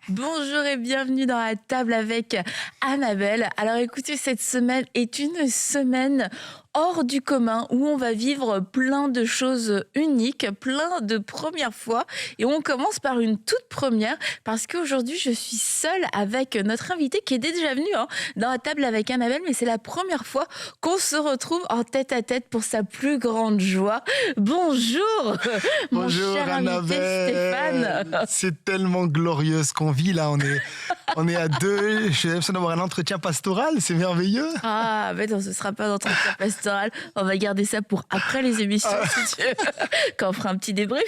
Bonjour et bienvenue dans la table avec Annabelle. Alors écoutez, cette semaine est une semaine hors du commun où on va vivre plein de choses uniques, plein de premières fois. Et on commence par une toute première parce qu'aujourd'hui, je suis seule avec notre invité qui est déjà venu dans la table avec Annabelle, mais c'est la première fois qu'on se retrouve en tête à tête pour sa plus grande joie. Bonjour, mon Bonjour cher invité Annabelle. Stéphane. C'est tellement glorieux ce qu'on vit là. On est à deux. J'ai l'impression d'avoir un entretien pastoral. C'est merveilleux. Ah, mais non, ce sera pas d'entretien pastoral. On va garder ça pour après les émissions, si tu veux, quand on fera un petit débrief.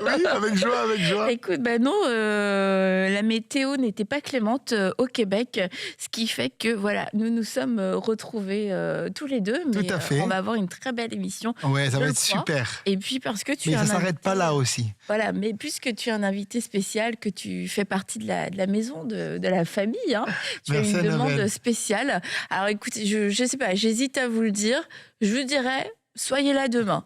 Oui, avec joie, avec joie. Écoute, ben non, la météo n'était pas clémente au Québec, ce qui fait que voilà, nous nous sommes retrouvés tous les deux, mais Tout à fait. on va avoir une très belle émission. Ouais, ça je va le être crois. super. Et puis parce que tu Mais es ça un s'arrête invité, pas là aussi. voilà, mais puisque tu es un invité spécial, que tu fais partie de la maison, de la famille, tu Merci, as une demande Annabelle. spéciale. Alors écoutez, je sais pas, j'hésite à vous le dire. Je vous dirais, soyez là demain.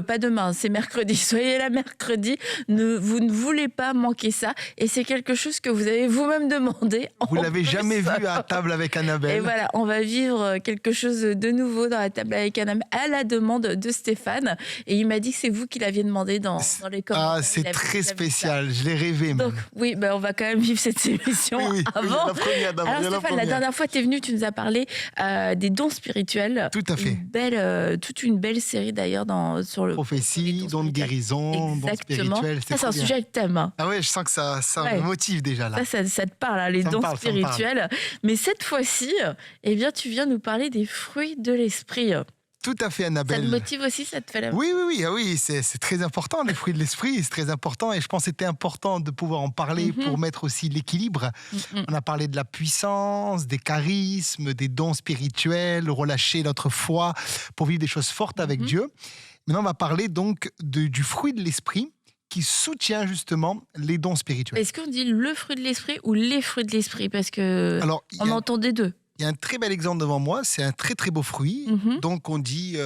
Pas demain, c'est mercredi. Soyez là mercredi. Vous ne voulez pas manquer ça. Et c'est quelque chose que vous avez vous-même demandé. Vous en l'avez plus. jamais vu à table avec Et Annabelle. voilà, on va vivre quelque chose de nouveau dans la table avec Annabelle à la demande de Stéphane. Et il m'a dit que c'est vous qui l'aviez demandé dans les commentaires. Ah, c'est Il a très vu ça. spécial. Je l'ai rêvé Donc même. oui, ben, on va quand même vivre cette émission Oui, oui, avant. la première d'abord. Alors il y a Stéphane, la première. dernière fois tu es venu, tu nous as parlé des dons spirituels. Tout à fait. Toute une belle série d'ailleurs sur le... Prophétie, dons de spirituels. guérison, dons Exactement. spirituels. Ça, c'est un trop bien. sujet que t'aimes. Ah ouais, je sens que ça Ouais. me motive déjà là. Ça te parle, les Ça me dons parle, ça me parle. spirituels. Mais cette fois-ci, eh bien, tu viens nous parler des fruits de l'esprit. Tout à fait, Ça Annabelle. te motive aussi, ça te fait la... Oui, oui, oui, ah oui, c'est très important, les fruits de l'esprit, c'est très important. Et je pense que c'était important de pouvoir en parler pour mettre aussi l'équilibre. Mhm. On a parlé de la puissance, des charismes, des dons spirituels, relâcher notre foi pour vivre des choses fortes avec Dieu. Maintenant, on va parler donc du fruit de l'esprit qui soutient justement les dons spirituels. Est-ce qu'on dit le fruit de l'esprit ou les fruits de l'esprit? Parce que Alors, on entend des deux. il y a un très bel exemple devant moi, c'est un très très beau fruit. Mhm. Donc, on dit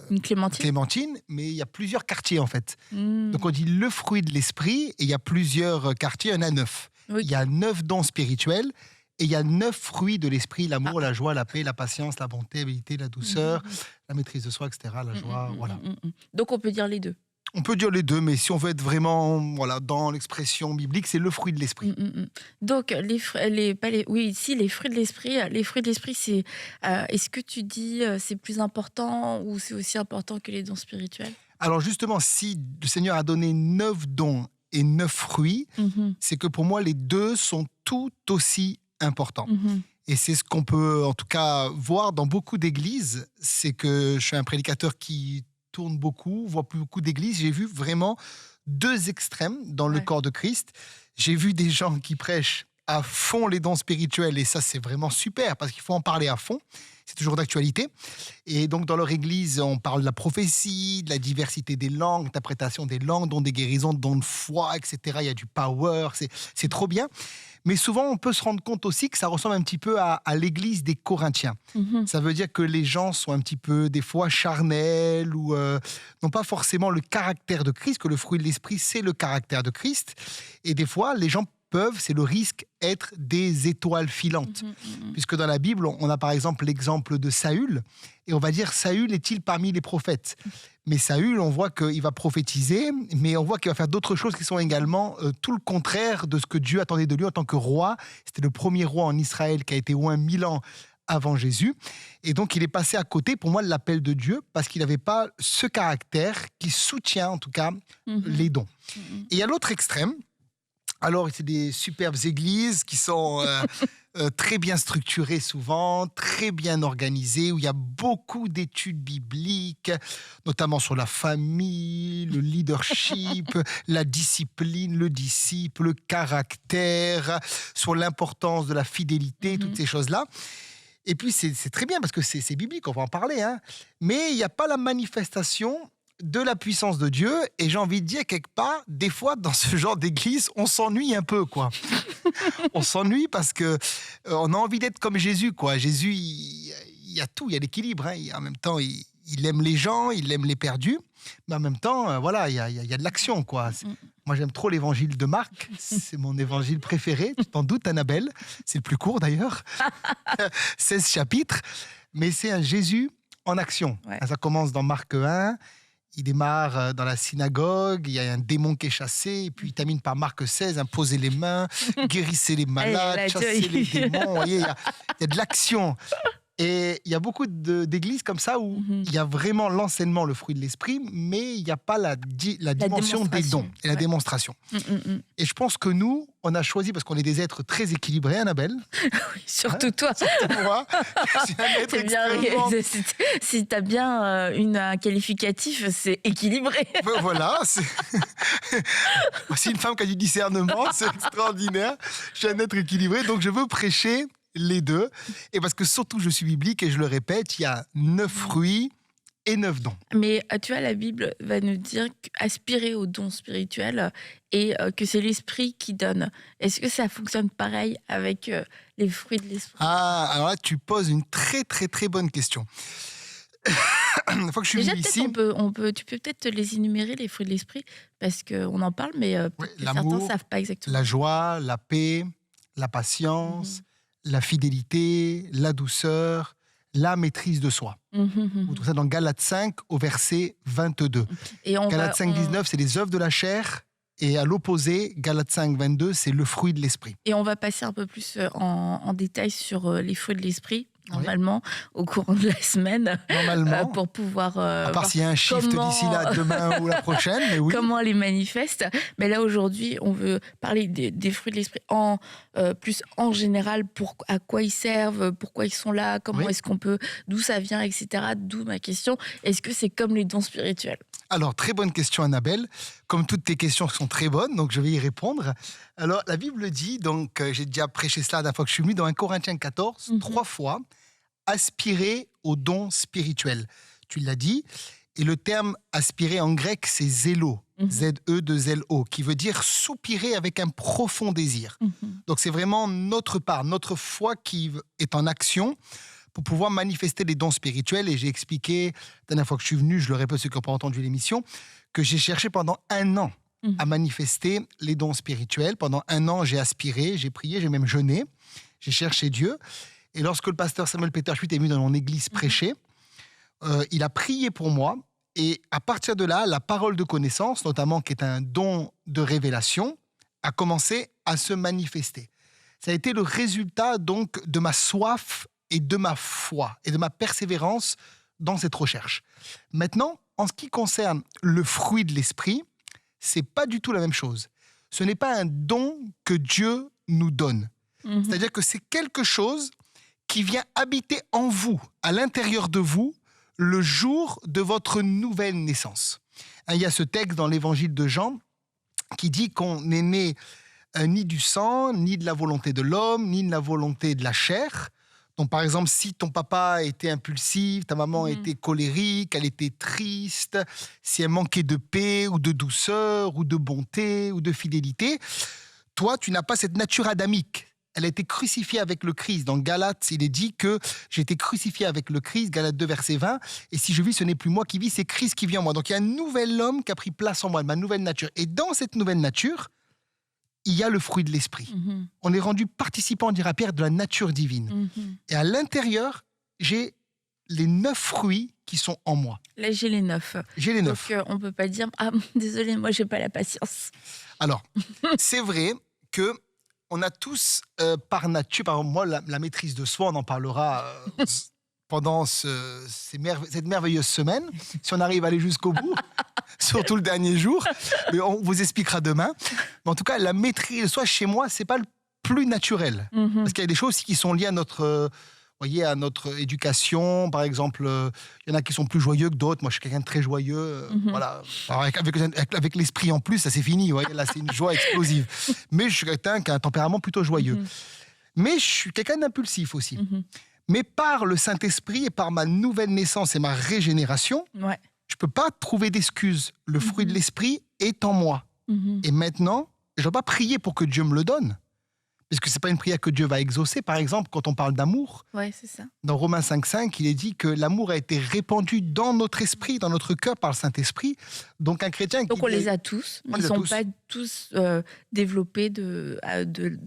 Une clémentine. clémentine, mais il y a plusieurs quartiers en fait. Mm. Donc on dit le fruit de l'esprit, et il y a plusieurs quartiers, il y en a 9. Oui. Il y a 9 dons spirituels, et il y a 9 fruits de l'esprit, l'amour, la joie, la paix, la patience, la bonté, l'habilité, la douceur, la maîtrise de soi, etc., la joie, voilà. Donc on peut dire les deux. On peut dire les deux, mais si on veut être vraiment dans l'expression biblique, c'est le fruit de l'esprit. Donc les fruits de l'esprit. Les fruits de l'esprit, c'est. Est-ce que tu dis c'est plus important ou c'est aussi important que les dons spirituels? Alors justement, si le Seigneur a donné 9 dons et 9 fruits, c'est que pour moi, les deux sont tout aussi importants. Et c'est ce qu'on peut en tout cas voir dans beaucoup d'églises, c'est que je suis un prédicateur qui tourne beaucoup, voit beaucoup d'églises, j'ai vu vraiment deux extrêmes dans le corps de Christ. J'ai vu des gens qui prêchent à fond les dons spirituels, et ça c'est vraiment super parce qu'il faut en parler à fond, c'est toujours d'actualité. Et donc dans leur église, on parle de la prophétie, de la diversité des langues, l'interprétation des langues, dons des guérisons, dons de foi, etc. Il y a du power, c'est trop bien. Mais souvent, on peut se rendre compte aussi que ça ressemble un petit peu à l'église des Corinthiens. Ça veut dire que les gens sont un petit peu, des fois, charnels ou n'ont pas forcément le caractère de Christ, que le fruit de l'esprit, c'est le caractère de Christ. Et des fois, les gens peuvent, c'est le risque, être des étoiles filantes. Puisque dans la Bible, on a par exemple l'exemple de Saül, et on va dire, Saül est-il parmi les prophètes? Mais Saül, on voit qu'il va prophétiser, mais on voit qu'il va faire d'autres choses qui sont également tout le contraire de ce que Dieu attendait de lui en tant que roi. C'était le premier roi en Israël qui a été oint 1000 ans avant Jésus. Et donc, il est passé à côté, pour moi, de l'appel de Dieu, parce qu'il n'avait pas ce caractère qui soutient, en tout cas, les dons. Et il y a l'autre extrême. Alors, c'est des superbes églises qui sont très bien structurées souvent, très bien organisées, où il y a beaucoup d'études bibliques, notamment sur la famille, le leadership, la discipline, le disciple, le caractère, sur l'importance de la fidélité, toutes ces choses-là. Et puis, c'est très bien parce que c'est biblique, on va en parler, hein. Mais il n'y a pas la manifestation de la puissance de Dieu, et j'ai envie de dire quelque part, des fois dans ce genre d'église, on s'ennuie un peu, quoi. On s'ennuie parce que on a envie d'être comme Jésus, quoi. Jésus, il y a tout, il y a l'équilibre, hein. En même temps, il il aime les gens, il aime les perdus, mais en même temps, voilà, il y a de l'action, quoi. Moi, j'aime trop l'évangile de Marc. C'est mon évangile préféré. Tu t'en doutes, Annabelle. C'est le plus court, d'ailleurs. 16 chapitres. Mais c'est un Jésus en action. Ouais. Ça commence dans Marc 1. Il démarre dans la synagogue. Il y a un démon qui est chassé. Et puis, il termine par Marc 16. Imposer les mains, guérissez les malades, chasser les démons. Vous voyez, il y a de l'action. Et il y a beaucoup d'églises comme ça où il y a vraiment l'enseignement, le fruit de l'esprit, mais il n'y a pas la dimension des dons et la démonstration. Et je pense que nous, on a choisi, parce qu'on est des êtres très équilibrés, Annabelle. Oui, surtout toi. Surtout moi. Je suis un être extrêmement... Si tu as bien un qualificatif, c'est équilibré. Voilà. C'est une femme qui a du discernement, c'est extraordinaire. Je suis un être équilibré, donc je veux prêcher les deux, et parce que surtout je suis biblique et je le répète, il y a 9 fruits et 9 dons. Mais tu vois, la Bible va nous dire qu'aspirer aux dons spirituels et que c'est l'esprit qui donne. Est-ce que ça fonctionne pareil avec les fruits de l'esprit? Alors là, tu poses une très très très bonne question. Une fois que je suis venu ici, tu peux peut-être les énumérer, les fruits de l'esprit, parce qu'on en parle, mais certains ne savent pas exactement. La joie, la paix, la patience, la fidélité, la douceur, la maîtrise de soi. Vous trouvez ça dans Galates 5 au verset 22. Et Galates 5, 19, c'est les œuvres de la chair. Et à l'opposé, Galates 5, 22, c'est le fruit de l'esprit. Et on va passer un peu plus en détail sur les fruits de l'esprit, normalement, au courant de la semaine. Normalement. Pour pouvoir... à part s'il y a un shift d'ici là, demain ou la prochaine, mais oui. Comment les manifeste. Mais là, aujourd'hui, on veut parler des fruits de l'esprit plus en général, à quoi ils servent, pourquoi ils sont là, comment est-ce qu'on peut, d'où ça vient, etc. D'où ma question. Est-ce que c'est comme les dons spirituels? Alors, très bonne question, Annabelle. Comme toutes tes questions sont très bonnes, donc je vais y répondre. Alors, la Bible dit, donc j'ai déjà prêché cela la dernière fois que je suis venu, dans 1 Corinthiens 14, 3 fois, aspirer aux dons spirituels. Tu l'as dit. Et le terme aspirer en grec, c'est zélo, Z-E-2-L-O, qui veut dire soupirer avec un profond désir. Donc, c'est vraiment notre part, notre foi qui est en action pour pouvoir manifester les dons spirituels. Et j'ai expliqué, la dernière fois que je suis venu, je le répète ceux qui n'ont pas entendu l'émission, que j'ai cherché pendant 1 an à manifester les dons spirituels. Pendant 1 an, j'ai aspiré, j'ai prié, j'ai même jeûné, j'ai cherché Dieu. Et lorsque le pasteur Samuel Peter Schmitt est venu dans mon église prêcher, il a prié pour moi. Et à partir de là, la parole de connaissance, notamment qui est un don de révélation, a commencé à se manifester. Ça a été le résultat donc de ma soif et de ma foi et de ma persévérance dans cette recherche. Maintenant, en ce qui concerne le fruit de l'esprit, c'est pas du tout la même chose. Ce n'est pas un don que Dieu nous donne. C'est-à-dire que c'est quelque chose qui vient habiter en vous, à l'intérieur de vous, le jour de votre nouvelle naissance. Il y a ce texte dans l'évangile de Jean qui dit qu'on n'est né ni du sang, ni de la volonté de l'homme, ni de la volonté de la chair. Donc, par exemple, si ton papa était impulsif, ta maman était colérique, elle était triste, si elle manquait de paix ou de douceur ou de bonté ou de fidélité, toi, tu n'as pas cette nature adamique. Elle a été crucifiée avec le Christ. Dans Galates, il est dit que j'ai été crucifié avec le Christ, Galates 2, verset 20, et si je vis, ce n'est plus moi qui vis, c'est Christ qui vit en moi. Donc, il y a un nouvel homme qui a pris place en moi, ma nouvelle nature. Et dans cette nouvelle nature, il y a le fruit de l'esprit. On est rendu participant, dira Pierre, de la nature divine. Et à l'intérieur, j'ai les 9 fruits qui sont en moi. Là, j'ai les 9. J'ai les 9. Donc, on ne peut pas dire « Ah, désolé, moi, je n'ai pas la patience. » Alors, c'est vrai que on a tous, par nature, par exemple, moi, la maîtrise de soi, on en parlera pendant cette merveilleuse semaine, si on arrive à aller jusqu'au bout, surtout le dernier jour, mais on vous expliquera demain. Mais en tout cas, la maîtrise de soi, chez moi, c'est pas le plus naturel. Parce qu'il y a des choses qui sont liées à notre éducation. Par exemple, il y en a qui sont plus joyeux que d'autres. Moi, je suis quelqu'un de très joyeux. Voilà. Alors, avec l'esprit en plus, ça c'est fini. Vous voyez, là, c'est une joie explosive. Mais je suis quelqu'un qui a un tempérament plutôt joyeux. Mais je suis quelqu'un d'impulsif aussi. Mais par le Saint-Esprit et par ma nouvelle naissance et ma régénération, je ne peux pas trouver d'excuses. Le fruit de l'Esprit est en moi. Et maintenant, je ne dois pas prier pour que Dieu me le donne. Puisque ce n'est pas une prière que Dieu va exaucer. Par exemple, quand on parle d'amour, c'est ça. dans Romains 5,5, il est dit que l'amour a été répandu dans notre esprit, dans notre cœur par le Saint-Esprit. Donc un chrétien Donc on les a tous, mais ils ne sont pas tous développés de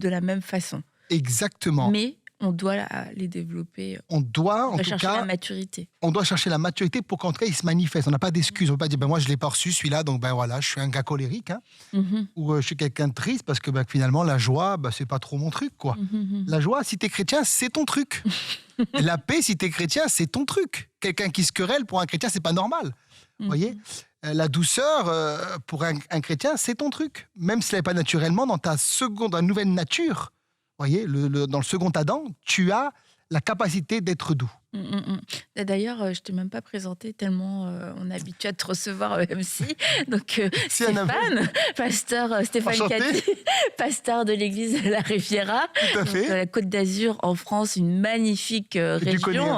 la même façon. Exactement. Mais on doit les développer. On doit, en tout chercher cas, la maturité. On doit chercher la maturité pour qu'en tout cas, il se manifeste. On n'a pas d'excuses. On ne peut pas dire, moi, je ne l'ai pas reçu, celui-là, donc voilà, je suis un gars colérique. Ou je suis quelqu'un de triste parce que finalement, la joie, ce n'est pas trop mon truc, quoi. La joie, si tu es chrétien, c'est ton truc. La paix, si tu es chrétien, c'est ton truc. Quelqu'un qui se querelle, pour un chrétien, c'est pas normal. Vous voyez ? La douceur, pour un chrétien, c'est ton truc. Même si ce n'est pas naturellement, dans ta nouvelle nature, voyez, dans le second Adam, tu as la capacité d'être doux. D'ailleurs, je ne t'ai même pas présenté tellement on est habitué à te recevoir MC. Donc, Stéphane, pasteur Stéphane Cathy, pasteur de l'église de la Riviera, donc, la Côte d'Azur en France, une magnifique région.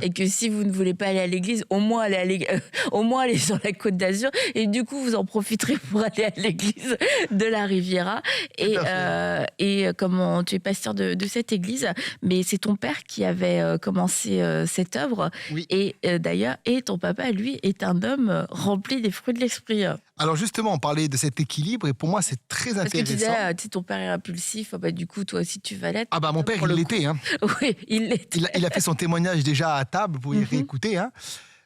Et que si vous ne voulez pas aller à l'église, au moins aller sur la Côte d'Azur. Et du coup, vous en profiterez pour aller à l'église de la Riviera. Et comment tu es pasteur de cette église, mais c'est ton père qui avait commencé cette œuvre. Oui. Et d'ailleurs, ton papa, lui, est un homme rempli des fruits de l'esprit. Alors justement, on parlait de cet équilibre et pour moi, c'est très intéressant. Parce que tu disais, ton père est impulsif, du coup, toi aussi, tu vas l'être. Mon père, il l'était. Oui, il l'était. Il a fait son témoignage déjà à table, vous pouvez réécouter.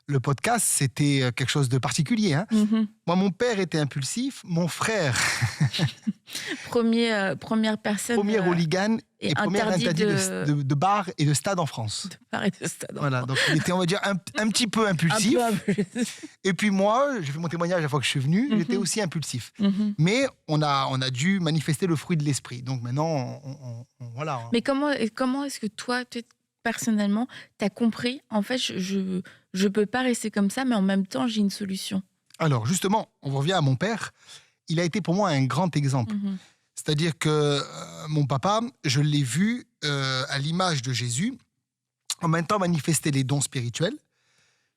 Le podcast, c'était quelque chose de particulier. Moi, mon père était impulsif, mon frère... Première personne... Premier hooligan et premier interdit de bar et de stade en France. De bar et de stade. Voilà, donc il était, on va dire, un petit peu impulsif. Et puis moi, j'ai fait mon témoignage la fois que je suis venu, j'étais aussi impulsif. Mais on a dû manifester le fruit de l'esprit. Donc maintenant, voilà. Mais comment est-ce que toi, personnellement, tu as compris, en fait, je peux pas rester comme ça, mais en même temps, j'ai une solution. Alors, justement, on revient à mon père. Il a été pour moi un grand exemple. C'est-à-dire que mon papa, je l'ai vu à l'image de Jésus, en même temps manifester les dons spirituels,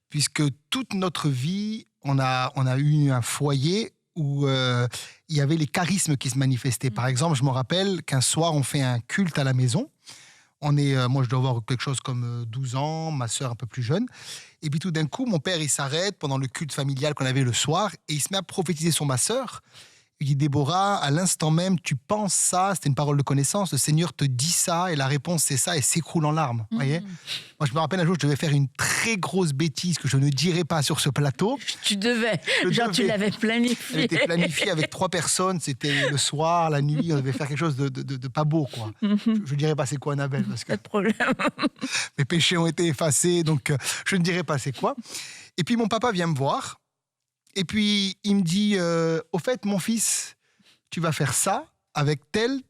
puisque toute notre vie, on a eu un foyer où il y avait les charismes qui se manifestaient. Par exemple, je me rappelle qu'un soir, on fait un culte à la maison. Moi, je dois avoir quelque chose comme 12 ans, ma sœur un peu plus jeune. Et puis tout d'un coup, mon père, il s'arrête pendant le culte familial qu'on avait le soir et il se met à prophétiser sur ma sœur. Il dit, Déborah, à l'instant même, tu penses ça, c'était une parole de connaissance, le Seigneur te dit ça et la réponse c'est ça et s'écroule en larmes. Voyez. Moi, je me rappelle un jour, je devais faire une très grosse bêtise que je ne dirai pas sur ce plateau. Tu devais, tu l'avais planifié. C'était planifié avec 3 personnes, c'était le soir, la nuit, on devait faire quelque chose de pas beau, quoi. Je ne dirai pas c'est quoi, Annabelle, parce que pas de problème. Mes péchés ont été effacés, donc je ne dirai pas c'est quoi. Et puis mon papa vient me voir. Et puis, il me dit, au fait, mon fils, tu vas faire ça avec telle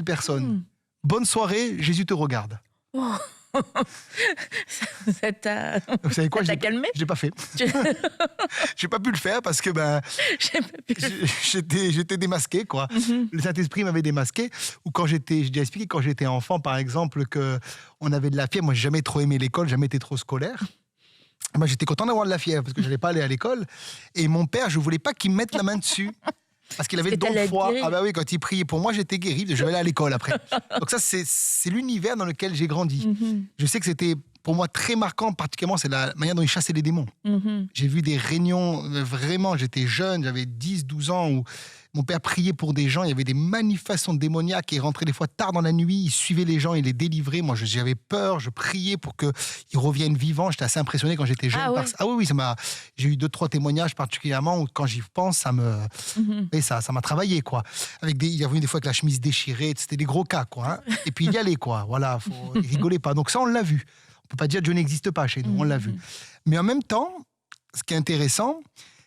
personne. Bonne soirée, Jésus te regarde. Oh. Vous savez quoi, ça t'a calmé ? Je l'ai pas fait. J'ai pas pu le faire parce que j'étais démasqué, quoi. Le Saint-Esprit m'avait démasqué. Ou j'ai déjà expliqué, quand j'étais enfant, par exemple, qu'on avait de la fièvre. Moi, j'ai jamais trop aimé l'école, jamais été trop scolaire. Moi, j'étais content d'avoir de la fièvre parce que je n'allais pas aller à l'école. Et mon père, je ne voulais pas qu'il me mette la main dessus. Parce qu'il avait le don de foi. Oui, quand il priait pour moi, j'étais guéri. Je vais aller à l'école après. Donc ça, c'est l'univers dans lequel j'ai grandi. Je sais que c'était pour moi très marquant, particulièrement, c'est la manière dont il chassait les démons. J'ai vu des réunions, vraiment, j'étais jeune, j'avais 10-12 ans, où mon père priait pour des gens, il y avait des manifestations démoniaques, il rentrait des fois tard dans la nuit, il suivait les gens, il les délivrait. Moi, j'avais peur, je priais pour qu'ils reviennent vivants. J'étais assez impressionné quand j'étais jeune. Oui, j'ai eu 2-3 témoignages particulièrement où quand j'y pense, ça m'a travaillé, quoi. Il y avait des fois avec la chemise déchirée, c'était des gros cas, quoi. Et puis il y allait, quoi. Voilà, il rigolait pas. Donc ça, on l'a vu. On peut pas dire que Dieu n'existe pas chez nous, on l'a vu. Mais en même temps, ce qui est intéressant,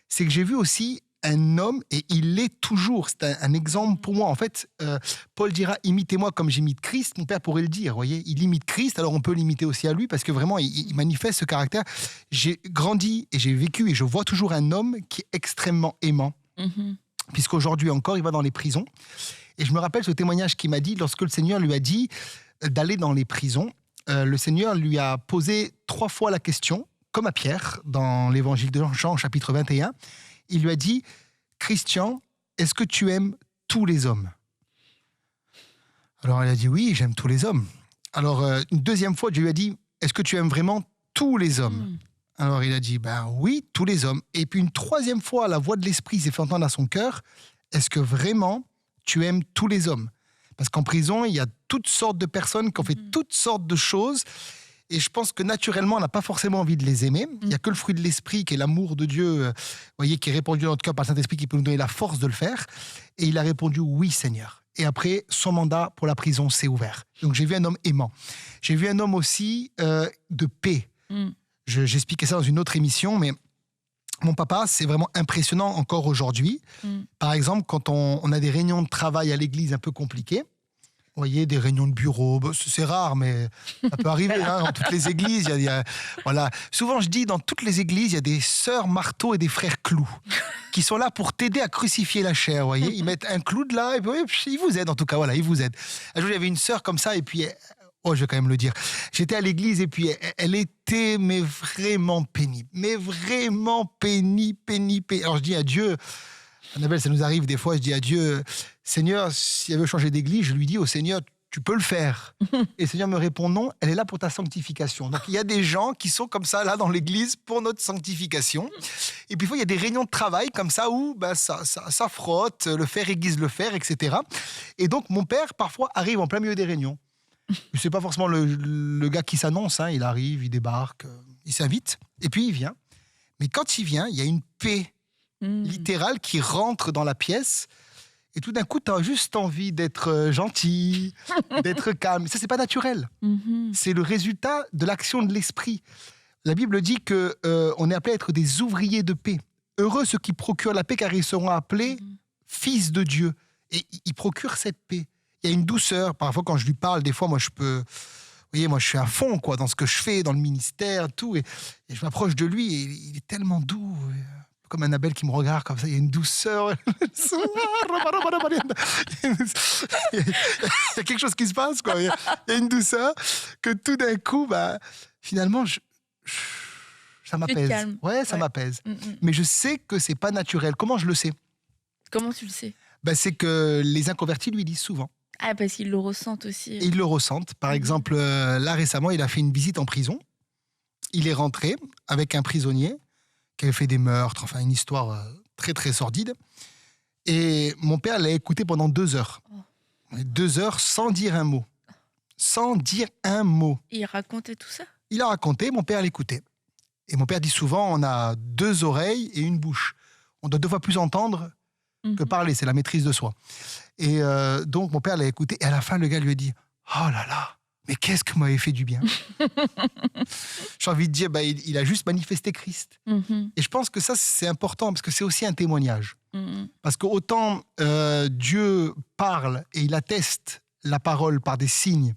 c'est que j'ai vu aussi un homme, et il l'est toujours, c'est un exemple pour moi. En fait, Paul dira, imitez-moi comme j'imite Christ. Mon père pourrait le dire, voyez, il imite Christ, alors on peut l'imiter aussi à lui, parce que vraiment, il manifeste ce caractère. J'ai grandi et j'ai vécu, et je vois toujours un homme qui est extrêmement aimant, puisqu'aujourd'hui encore, il va dans les prisons. Et je me rappelle ce témoignage qu'il m'a dit, lorsque le Seigneur lui a dit d'aller dans les prisons, le Seigneur lui a posé 3 fois la question, comme à Pierre, dans l'évangile de Jean, chapitre 21. Il lui a dit, Christian, est-ce que tu aimes tous les hommes ? Alors elle a dit oui, j'aime tous les hommes. Alors une deuxième fois, Dieu lui a dit, est-ce que tu aimes vraiment tous les hommes? Alors il a dit, ben oui, tous les hommes. Et puis une troisième fois, la voix de l'esprit s'est fait entendre à son cœur, est-ce que vraiment tu aimes tous les hommes? Parce qu'en prison, il y a toutes sortes de personnes qui ont fait toutes sortes de choses. Et je pense que naturellement, on n'a pas forcément envie de les aimer. Il n'y a que le fruit de l'esprit, qui est l'amour de Dieu, voyez, qui est répandu dans notre cœur par le Saint-Esprit, qui peut nous donner la force de le faire. Et il a répondu, oui Seigneur. Et après, son mandat pour la prison s'est ouvert. Donc j'ai vu un homme aimant. J'ai vu un homme aussi de paix. J'expliquais ça dans une autre émission, mais mon papa, c'est vraiment impressionnant encore aujourd'hui. Par exemple, quand on a des réunions de travail à l'église un peu compliquées, vous voyez, des réunions de bureau, c'est rare, mais ça peut arriver dans toutes les églises. Voilà. Souvent, je dis, dans toutes les églises, il y a des sœurs marteaux et des frères clous qui sont là pour t'aider à crucifier la chair. Vous voyez, ils mettent un clou de là et puis ils vous aident, en tout cas. Voilà, ils vous aident. Un jour, il y avait une sœur comme ça et puis... Oh, je vais quand même le dire. J'étais à l'église et puis elle était mais vraiment pénible. Mais vraiment pénible. Alors je dis à Dieu, Annabelle, ça nous arrive des fois, je dis à Dieu, Seigneur, si elle veut changer d'église, je lui dis au Seigneur, tu peux le faire. Et le Seigneur me répond non, elle est là pour ta sanctification. Donc il y a des gens qui sont comme ça là dans l'église pour notre sanctification. Et puis il y a des réunions de travail comme ça où ça frotte, le fer aiguise le fer, etc. Et donc mon père parfois arrive en plein milieu des réunions. C'est pas forcément le gars qui s'annonce, hein. Il arrive, il débarque, il s'invite, et puis il vient. Mais quand il vient, il y a une paix littérale qui rentre dans la pièce, et tout d'un coup, tu as juste envie d'être gentil, d'être calme. Ça, c'est pas naturel. C'est le résultat de l'action de l'esprit. La Bible dit qu'on est appelé à être des ouvriers de paix. Heureux ceux qui procurent la paix, car ils seront appelés fils de Dieu. Et ils procurent cette paix. Il y a une douceur. Parfois, quand je lui parle, des fois, moi, je peux... Vous voyez, moi, je suis à fond quoi, dans ce que je fais, dans le ministère, tout. Et je m'approche de lui et il est tellement doux. Comme Annabelle qui me regarde comme ça, il y a une douceur. Il y a quelque chose qui se passe, quoi. Il y a une douceur que tout d'un coup, finalement, ça m'apaise. Ouais, ça m'apaise. Mais je sais que c'est pas naturel. Comment je le sais? Comment tu le sais? C'est que les inconvertis lui disent souvent. Ah, parce qu'ils le ressentent aussi. Et ils le ressentent. Par exemple, là récemment, il a fait une visite en prison. Il est rentré avec un prisonnier qui avait fait des meurtres, enfin une histoire très très sordide. Et mon père l'a écouté pendant 2 heures. 2 heures sans dire un mot. Sans dire un mot. Et il racontait tout ça? Il a raconté, mon père l'écoutait. Et mon père dit souvent, on a 2 oreilles et une bouche. On doit 2 fois plus entendre que parler, c'est la maîtrise de soi. Et donc, mon père l'a écouté, et à la fin, le gars lui a dit « Oh là là, mais qu'est-ce que vous m'avez fait du bien !» J'ai envie de dire, il a juste manifesté Christ. Et je pense que ça, c'est important, parce que c'est aussi un témoignage. Parce qu'autant Dieu parle, et il atteste la parole par des signes,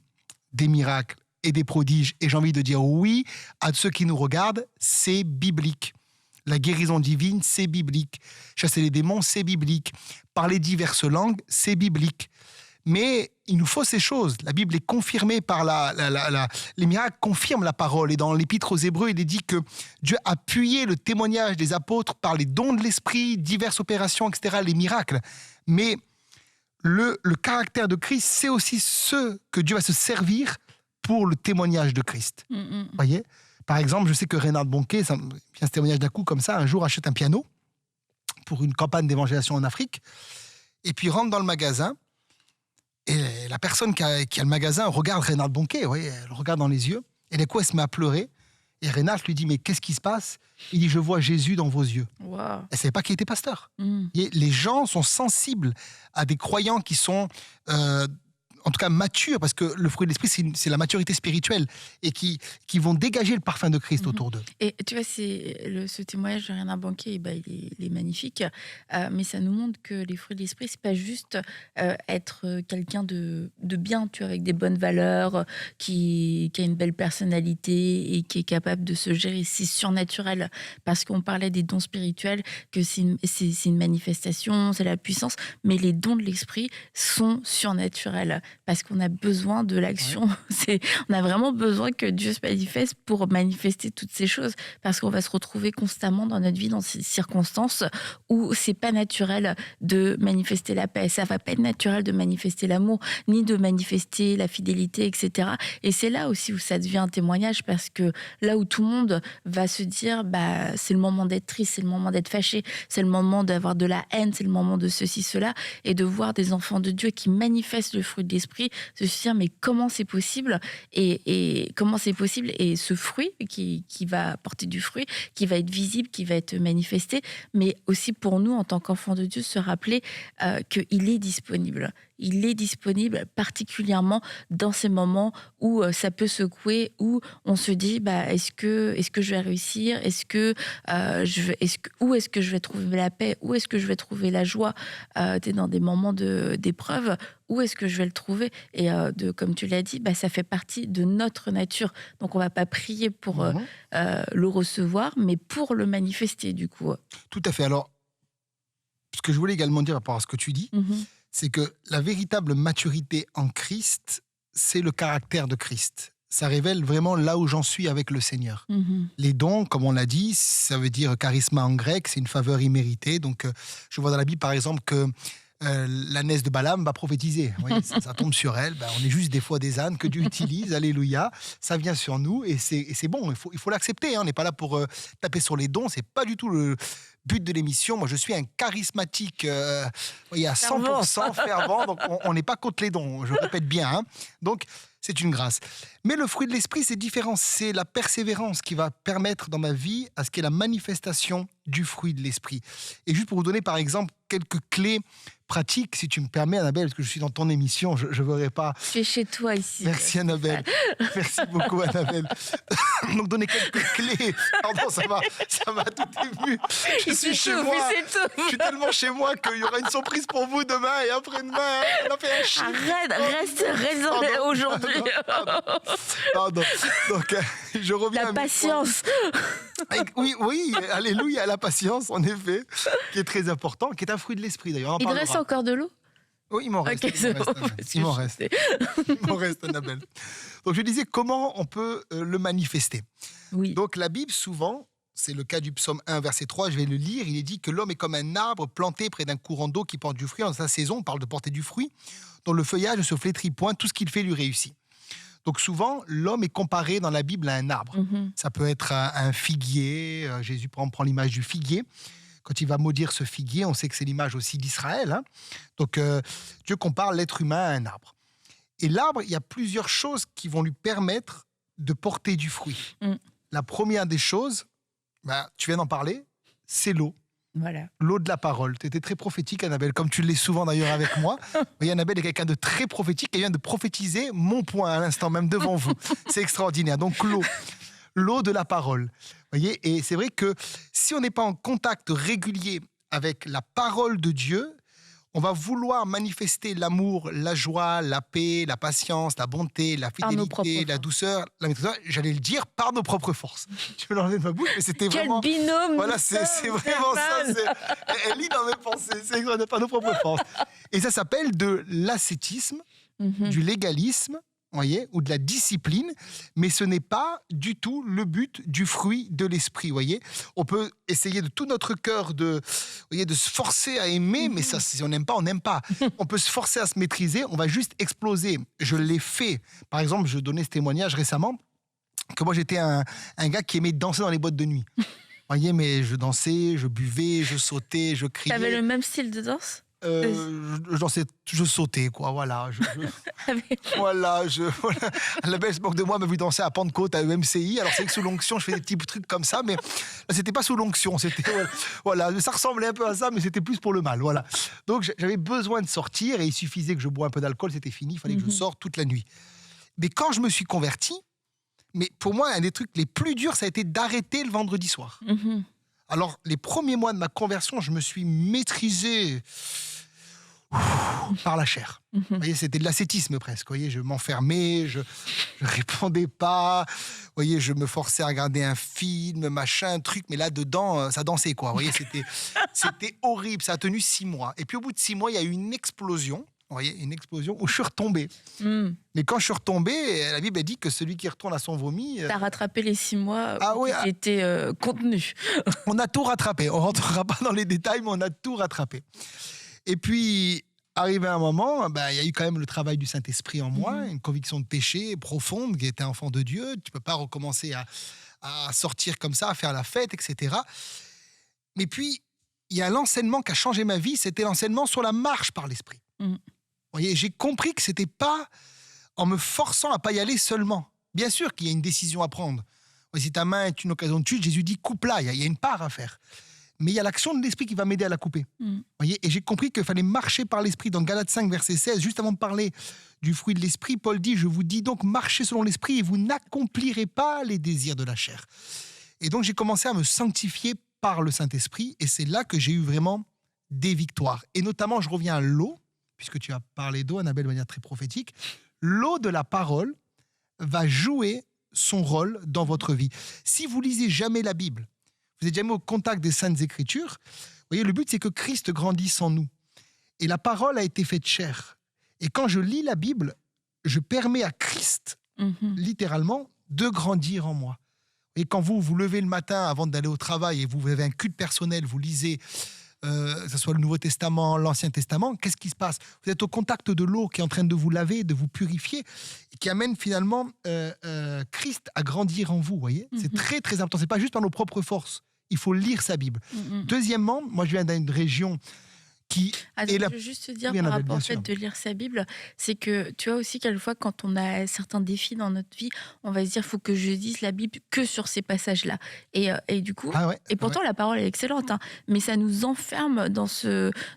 des miracles et des prodiges, et j'ai envie de dire oui à ceux qui nous regardent, c'est biblique. La guérison divine, c'est biblique. Chasser les démons, c'est biblique. Parler diverses langues, c'est biblique. Mais il nous faut ces choses. La Bible est confirmée par les miracles confirment la parole. Et dans l'Épître aux Hébreux, il est dit que Dieu a appuyé le témoignage des apôtres par les dons de l'Esprit, diverses opérations, etc., les miracles. Mais le caractère de Christ, c'est aussi ce que Dieu va se servir pour le témoignage de Christ. Voyez ? Par exemple, je sais que Reinhard Bonnke, ça vient ce témoignage d'un coup comme ça, un jour achète un piano pour une campagne d'évangélisation en Afrique, et puis rentre dans le magasin, et la personne qui a le magasin regarde Reinhard Bonnke, elle regarde dans les yeux, et d'un coup elle se met à pleurer, et Reinhard lui dit « Mais qu'est-ce qui se passe ?» Il dit « Je vois Jésus dans vos yeux. » Wow. Elle ne savait pas qu'il était pasteur. Les gens sont sensibles à des croyants qui sont... en tout cas mature, parce que le fruit de l'esprit, c'est la maturité spirituelle, et qui vont dégager le parfum de Christ autour d'eux. Et tu vois, ce témoignage de Reinhard Bonnke, il est magnifique, mais ça nous montre que les fruits de l'esprit, c'est pas juste être quelqu'un de bien, tu vois, avec des bonnes valeurs, qui a une belle personnalité et qui est capable de se gérer. C'est surnaturel, parce qu'on parlait des dons spirituels, que c'est une manifestation, c'est la puissance, mais les dons de l'esprit sont surnaturels. parce qu'on a besoin de l'action. Ouais. On a vraiment besoin que Dieu se manifeste pour manifester toutes ces choses, parce qu'on va se retrouver constamment dans notre vie dans ces circonstances où c'est pas naturel de manifester la paix, ça va pas être naturel de manifester l'amour, ni de manifester la fidélité, etc. Et c'est là aussi où ça devient un témoignage, parce que là où tout le monde va se dire c'est le moment d'être triste, c'est le moment d'être fâché, c'est le moment d'avoir de la haine, c'est le moment de ceci, cela, et de voir des enfants de Dieu qui manifestent le fruit de l'esprit, de se dire mais comment c'est possible, et comment c'est possible, et ce fruit qui va porter du fruit, qui va être visible, qui va être manifesté, mais aussi pour nous en tant qu'enfants de Dieu se rappeler qu'il est disponible. Il est disponible particulièrement dans ces moments où ça peut secouer, où on se dit est-ce que je vais réussir, où est-ce que je vais trouver la paix, où est-ce que je vais trouver la joie, t'es dans des moments d'épreuve, où est-ce que je vais le trouver, et comme tu l'as dit, ça fait partie de notre nature, donc on va pas prier pour le recevoir, mais pour le manifester du coup. Tout à fait. Alors, ce que je voulais également dire par rapport à ce que tu dis, c'est que la véritable maturité en Christ, c'est le caractère de Christ. Ça révèle vraiment là où j'en suis avec le Seigneur. Les dons, comme on l'a dit, ça veut dire charisma en grec, c'est une faveur imméritée. Donc, je vois dans la Bible, par exemple, que l'ânesse de Balaam va prophétiser. Vous voyez, ça tombe sur elle. On est juste des fois des ânes que Dieu utilise. Alléluia. Ça vient sur nous et c'est bon. Il faut l'accepter. On n'est pas là pour taper sur les dons. C'est pas du tout le but de l'émission. Moi, je suis un charismatique à 100% fervent. Donc, on n'est pas contre les dons. Je répète bien. Donc, c'est une grâce. Mais le fruit de l'esprit, c'est différent. C'est la persévérance qui va permettre dans ma vie à ce qu'il y ait la manifestation du fruit de l'esprit. Et juste pour vous donner, par exemple, quelques clés pratiques, si tu me permets, Annabelle, parce que je suis dans ton émission, je ne verrai pas. Je suis chez toi ici. Merci, Annabelle. Merci beaucoup, Annabelle. Donc, donner quelques clés. Pardon, ça m'a tout ému. Je suis chez moi. Je suis tellement chez moi qu'il y aura une surprise pour vous demain et après-demain. On a fait un chiffre. Reste aujourd'hui. Pardon. Donc, je reviens. La patience. Oui, alléluia, la patience, en effet, qui est très important, qui est un fruit de l'esprit d'ailleurs. Il te reste encore de l'eau ? Oui, il m'en reste. Il m'en reste, Annabelle. Donc, je disais comment on peut le manifester. Oui. Donc, la Bible, souvent, c'est le cas du psaume 1, verset 3, je vais le lire, il est dit que l'homme est comme un arbre planté près d'un courant d'eau qui porte du fruit. En sa saison, on parle de porter du fruit, dont le feuillage ne se flétrit point, tout ce qu'il fait lui réussit. Donc souvent, l'homme est comparé dans la Bible à un arbre. Ça peut être un figuier. Jésus prend l'image du figuier. Quand il va maudire ce figuier, on sait que c'est l'image aussi d'Israël. Donc Dieu compare l'être humain à un arbre. Et l'arbre, il y a plusieurs choses qui vont lui permettre de porter du fruit. La première des choses, tu viens d'en parler, c'est l'eau. Voilà. L'eau de la parole. Tu étais très prophétique, Annabelle, comme tu l'es souvent d'ailleurs avec moi. Oui, Annabelle est quelqu'un de très prophétique et vient de prophétiser mon point à l'instant même devant vous. C'est extraordinaire. Donc l'eau de la parole. Voyez, et c'est vrai que si on n'est pas en contact régulier avec la parole de Dieu, on va vouloir manifester l'amour, la joie, la paix, la patience, la bonté, la fidélité, la douceur, j'allais le dire, par nos propres forces. Je vais l'enlever de ma bouche, mais c'était vraiment... Quel binôme! Voilà, c'est vraiment ça. Elle lit dans mes pensées, c'est par nos propres forces. Et ça s'appelle de l'ascétisme, du légalisme, voyez, ou de la discipline, mais ce n'est pas du tout le but du fruit de l'esprit, voyez. On peut essayer de tout notre cœur de se forcer à aimer, mais ça, si on n'aime pas, on n'aime pas. On peut se forcer à se maîtriser, on va juste exploser. Je l'ai fait. Par exemple, je donnais ce témoignage récemment, que moi j'étais un gars qui aimait danser dans les boîtes de nuit. Voyez, mais je dansais, je buvais, je sautais, je criais. T'avais le même style de danse ? Je sautais, quoi, voilà. Voilà. La belle se moque de moi, m'a vu danser à Pentecôte, à EMCI. Alors, c'est que sous l'onction, je fais des petits trucs comme ça, mais là, c'était pas sous l'onction. C'était, voilà, ça ressemblait un peu à ça, mais c'était plus pour le mal, voilà. Donc, j'avais besoin de sortir et il suffisait que je bois un peu d'alcool, c'était fini, il fallait que je sorte toute la nuit. Mais quand je me suis converti, mais pour moi, un des trucs les plus durs, ça a été d'arrêter le vendredi soir. Alors, les premiers mois de ma conversion, je me suis maîtrisé par la chair. Vous voyez, c'était de l'ascétisme presque. Vous voyez, je m'enfermais, je répondais pas. Vous voyez, je me forçais à regarder un film, machin, truc. Mais là, dedans, ça dansait, quoi. Vous voyez, c'était horrible. Ça a tenu 6 mois. Et puis, au bout de 6 mois, il y a eu une explosion. Vous voyez, une explosion où je suis retombé. Mais quand je suis retombé, la Bible dit que celui qui retourne à son vomi... T'as rattrapé les 6 mois qui ouais, étaient contenus. On a tout rattrapé. On ne rentrera pas dans les détails, mais on a tout rattrapé. Et puis, arrivé à un moment, il y a eu quand même le travail du Saint-Esprit en moi, une conviction de péché profonde, qui était enfant de Dieu. Tu ne peux pas recommencer à sortir comme ça, à faire la fête, etc. Mais puis, il y a l'enseignement qui a changé ma vie, c'était l'enseignement sur la marche par l'Esprit. Vous voyez, j'ai compris que ce n'était pas en me forçant à ne pas y aller seulement. Bien sûr qu'il y a une décision à prendre. Si ta main est une occasion de chute, Jésus dit coupe-la, il y a une part à faire. Mais il y a l'action de l'Esprit qui va m'aider à la couper. Voyez, et j'ai compris qu'il fallait marcher par l'Esprit. Dans Galates 5, verset 16, juste avant de parler du fruit de l'Esprit, Paul dit « Je vous dis donc, marchez selon l'Esprit et vous n'accomplirez pas les désirs de la chair. » Et donc, j'ai commencé à me sanctifier par le Saint-Esprit et c'est là que j'ai eu vraiment des victoires. Et notamment, je reviens à l'eau, puisque tu as parlé d'eau, Annabelle, de manière très prophétique. L'eau de la parole va jouer son rôle dans votre vie. Si vous lisez jamais la Bible, vous n'êtes jamais au contact des Saintes Écritures, vous voyez, le but, c'est que Christ grandisse en nous. Et la parole a été faite chair. Et quand je lis la Bible, je permets à Christ, littéralement, de grandir en moi. Et quand vous levez le matin avant d'aller au travail et vous avez un culte personnel, vous lisez, que ce soit le Nouveau Testament, l'Ancien Testament, qu'est-ce qui se passe? Vous êtes au contact de l'eau qui est en train de vous laver, de vous purifier, et qui amène finalement Christ à grandir en vous. Voyez, c'est très, très important. Ce n'est pas juste par nos propres forces. Il faut lire sa Bible. Deuxièmement, moi, je viens d'une région qui... Je veux juste te dire, par rapport au fait de lire sa Bible, c'est que tu vois aussi quelquefois quand on a certains défis dans notre vie, on va se dire, il faut que je lise la Bible que sur ces passages-là. Et du coup, et pourtant la parole est excellente, mais ça nous enferme dans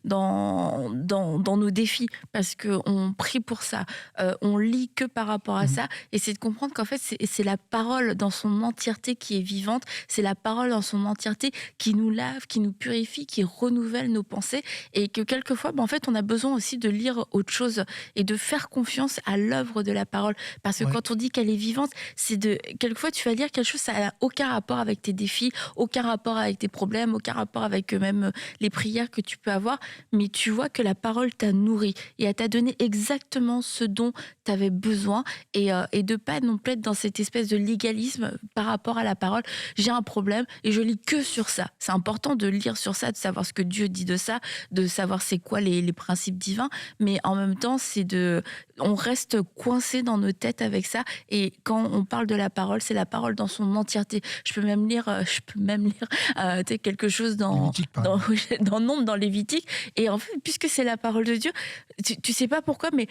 nos défis, parce qu'on prie pour ça, on lit que par rapport à ça, et c'est de comprendre qu'en fait, c'est la parole dans son entièreté qui est vivante, c'est la parole dans son entièreté qui nous lave, qui nous purifie, qui renouvelle nos pensées, et que quelquefois, en fait, on a besoin aussi de lire autre chose et de faire confiance à l'œuvre de la parole. Parce que quand on dit qu'elle est vivante, quelquefois, tu vas lire quelque chose, ça n'a aucun rapport avec tes défis, aucun rapport avec tes problèmes, aucun rapport avec même les prières que tu peux avoir, mais tu vois que la parole t'a nourri et elle t'a donné exactement ce dont tu avais besoin, et de pas non plus être dans cette espèce de légalisme par rapport à la parole. J'ai un problème et je lis que sur ça. C'est important de lire sur ça, de savoir ce que Dieu dit de ça, de savoir c'est quoi les principes divins, mais en même temps, on reste coincé dans nos têtes avec ça, et quand on parle de la parole, c'est la parole dans son entièreté. Je peux même lire quelque chose dans Nombre, dans Lévitique, et en fait, puisque c'est la parole de Dieu, tu sais pas pourquoi, mais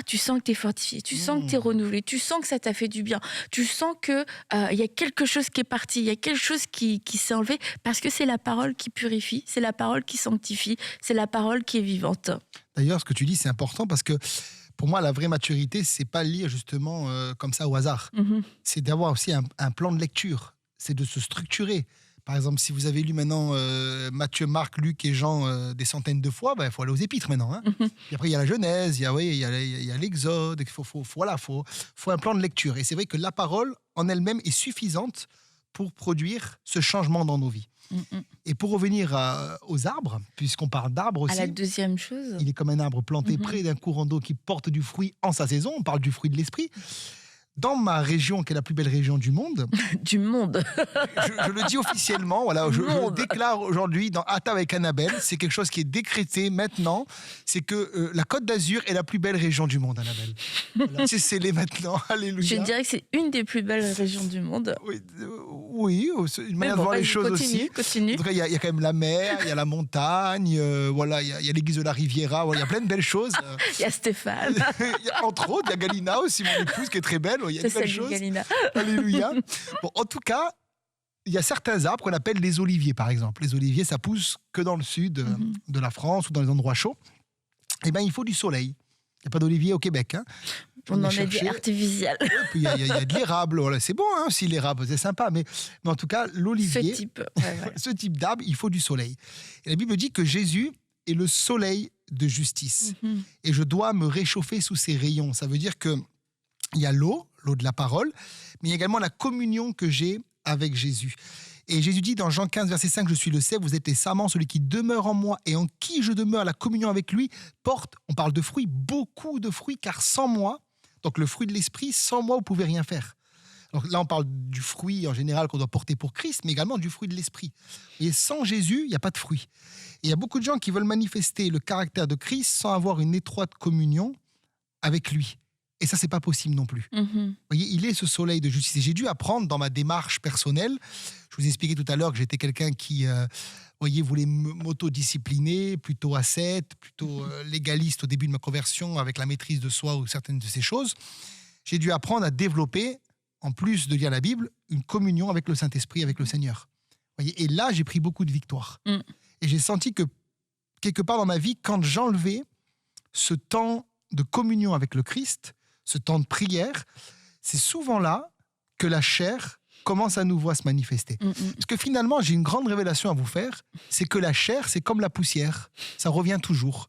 tu sens que tu es fortifié, tu sens que tu es renouvelé, tu sens que ça t'a fait du bien, tu sens que il y a quelque chose qui est parti, il y a quelque chose qui s'est enlevé, parce que c'est la parole qui purifie, c'est la parole qui sanctifie, c'est la parole qui est vivante. D'ailleurs, ce que tu dis, c'est important, parce que pour moi, la vraie maturité, c'est pas lire justement comme ça au hasard. C'est d'avoir aussi un plan de lecture. C'est de se structurer. Par exemple, si vous avez lu maintenant Matthieu, Marc, Luc et Jean des centaines de fois, il faut aller aux Épîtres maintenant. Et après, il y a la Genèse, il y a l'Exode. Il faut un plan de lecture. Et c'est vrai que la parole, en elle-même, est suffisante pour produire ce changement dans nos vies. Et pour revenir aux arbres, puisqu'on parle d'arbres aussi. À la deuxième chose. Il est comme un arbre planté près d'un courant d'eau qui porte du fruit en sa saison. On parle du fruit de l'esprit. Dans ma région, qui est la plus belle région du monde... Du monde. je le dis officiellement, voilà, je le déclare aujourd'hui dans Atta avec Annabelle. C'est quelque chose qui est décrété maintenant. C'est que la Côte d'Azur est la plus belle région du monde, Annabelle. Voilà, c'est scellé maintenant, alléluia. Je dirais que c'est une des plus belles régions du monde. Oui, c'est une manière de voir les choses aussi. Continue. En tout cas, il y a quand même la mer, il y a la montagne, voilà, il y a l'église de la Riviera, il y a plein de belles choses. Il y a Stéphane. Entre autres, il y a Galina aussi, mon épouse, qui est très belle. Il y a de belles choses. Galina. Alléluia. Bon, en tout cas, il y a certains arbres qu'on appelle les oliviers, par exemple. Les oliviers, ça pousse que dans le sud de la France ou dans les endroits chauds. Eh bien, il faut du soleil. Il n'y a pas d'olivier au Québec. On en a dit artificiel. Il y a de l'érable. Voilà. C'est bon, si l'érable, c'est sympa. Mais en tout cas, l'olivier, ce type d'arbre, il faut du soleil. Et la Bible dit que Jésus est le soleil de justice. Et je dois me réchauffer sous ses rayons. Ça veut dire que il y a l'eau de la parole, mais il y a également la communion que j'ai avec Jésus. Et Jésus dit dans Jean 15, verset 5, « Je suis le cep, vous êtes les sarments, celui qui demeure en moi et en qui je demeure, la communion avec lui, porte, on parle de fruits, beaucoup de fruits, car sans moi, donc le fruit de l'esprit, sans moi, vous ne pouvez rien faire. » Alors là, on parle du fruit en général qu'on doit porter pour Christ, mais également du fruit de l'esprit. Et sans Jésus, il n'y a pas de fruit. Et il y a beaucoup de gens qui veulent manifester le caractère de Christ sans avoir une étroite communion avec lui. Et ça, c'est pas possible non plus. Vous voyez, il est ce soleil de justice. Et j'ai dû apprendre dans ma démarche personnelle. Je vous ai expliqué tout à l'heure que j'étais quelqu'un qui, voulait m'autodiscipliner, plutôt ascète, plutôt légaliste au début de ma conversion, avec la maîtrise de soi ou certaines de ces choses. J'ai dû apprendre à développer, en plus de lire la Bible, une communion avec le Saint-Esprit, avec le Seigneur. Vous voyez, et là, j'ai pris beaucoup de victoires. Et j'ai senti que, quelque part dans ma vie, quand j'enlevais ce temps de communion avec le Christ, ce temps de prière, c'est souvent là que la chair commence à nouveau à se manifester. Parce que finalement, j'ai une grande révélation à vous faire, c'est que la chair, c'est comme la poussière, ça revient toujours.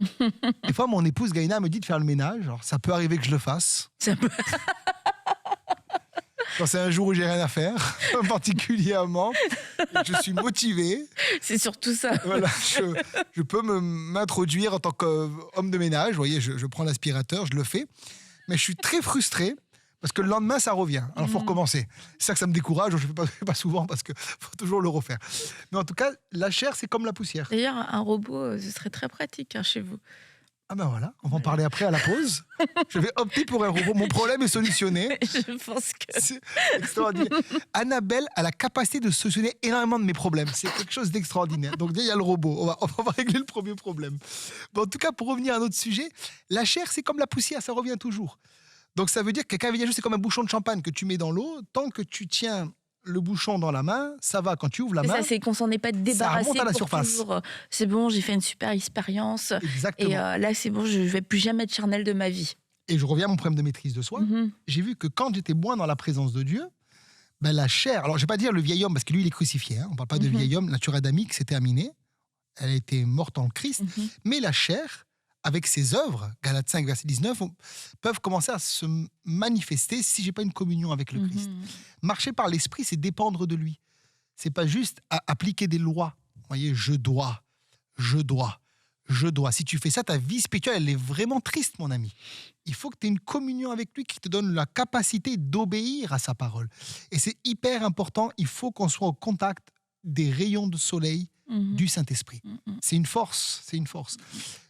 Des fois, mon épouse Gaïna me dit de faire le ménage, alors ça peut arriver que je le fasse. Ça peut... Quand c'est un jour où j'ai rien à faire, particulièrement, je suis motivé. C'est surtout ça. Voilà, je peux m'introduire en tant qu'homme de ménage. Vous voyez, je prends l'aspirateur, je le fais. Mais je suis très frustré parce que le lendemain, ça revient. Alors, il faut recommencer. C'est ça que ça me décourage. Je ne le fais pas souvent parce qu'il faut toujours le refaire. Mais en tout cas, la chair, c'est comme la poussière. D'ailleurs, un robot, ce serait très pratique chez vous. Ah ben voilà, on va en parler après à la pause. Je vais opter pour un robot. Mon problème est solutionné. Je pense que... C'est extraordinaire. Annabelle a la capacité de solutionner énormément de mes problèmes. C'est quelque chose d'extraordinaire. Donc, il y a le robot. On va régler le premier problème. Bon, en tout cas, pour revenir à un autre sujet, la chair, c'est comme la poussière, ça revient toujours. Donc, ça veut dire que cavalier, c'est comme un bouchon de champagne que tu mets dans l'eau. Tant que tu tiens le bouchon dans la main, ça va. Quand tu ouvres la main, ça, c'est qu'on s'en est pas débarrassé. Ça remonte à la surface. Toujours, c'est bon, j'ai fait une super expérience. Exactement. Et là, c'est bon, je ne vais plus jamais être charnel de ma vie. Et je reviens à mon problème de maîtrise de soi. J'ai vu que quand j'étais moins dans la présence de Dieu, ben la chair, alors je ne vais pas dire le vieil homme, parce que lui, il est crucifié. On ne parle pas de vieil homme, la nature adamique, c'est terminé. Elle a été morte en Christ. Mais la chair, avec ses œuvres, Galates 5, verset 19, peuvent commencer à se manifester si je n'ai pas une communion avec le Christ. Marcher par l'esprit, c'est dépendre de lui. Ce n'est pas juste appliquer des lois. Vous voyez, je dois. Si tu fais ça, ta vie spirituelle, elle est vraiment triste, mon ami. Il faut que tu aies une communion avec lui qui te donne la capacité d'obéir à sa parole. Et c'est hyper important, il faut qu'on soit au contact des rayons de soleil du Saint-Esprit. C'est une force.